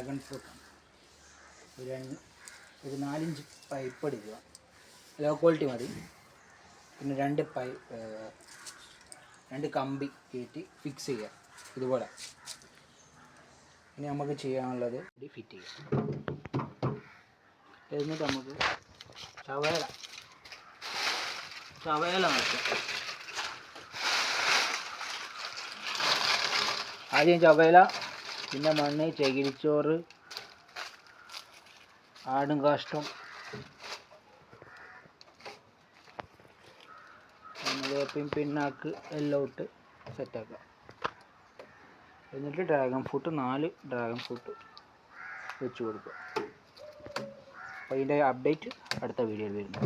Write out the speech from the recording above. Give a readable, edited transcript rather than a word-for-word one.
Dragon ഫ്രൂട്ടാണ്. ഒരു 4 inch pipe എടുക്കുക, ലോ ക്വാളിറ്റി മതി. പിന്നെ 2 കമ്പി കയറ്റി ഫിക്സ് ചെയ്യുക ഇതുപോലെ. ഇനി നമുക്ക് ചെയ്യാനുള്ളത് ഇത് ഫിറ്റ് ചെയ്യുക. എന്നിട്ട് നമുക്ക് ചവയല നടക്കുക. ആദ്യം ചവയല, പിന്നെ മണ്ണ്, ചകിരിച്ചോറ്, ആടും കാഷ്ടം, വേപ്പിൻ പിണ്ണാക്ക് എല്ലാം ഇട്ട് സെറ്റാക്കുക. എന്നിട്ട് ഡ്രാഗൺ ഫ്രൂട്ട് 4 ഡ്രാഗൺ ഫ്രൂട്ട് വെച്ച് കൊടുക്കുക. അപ്പോൾ ഇതിൻ്റെ അപ്ഡേറ്റ് അടുത്ത വീഡിയോയിൽ വരുന്നു.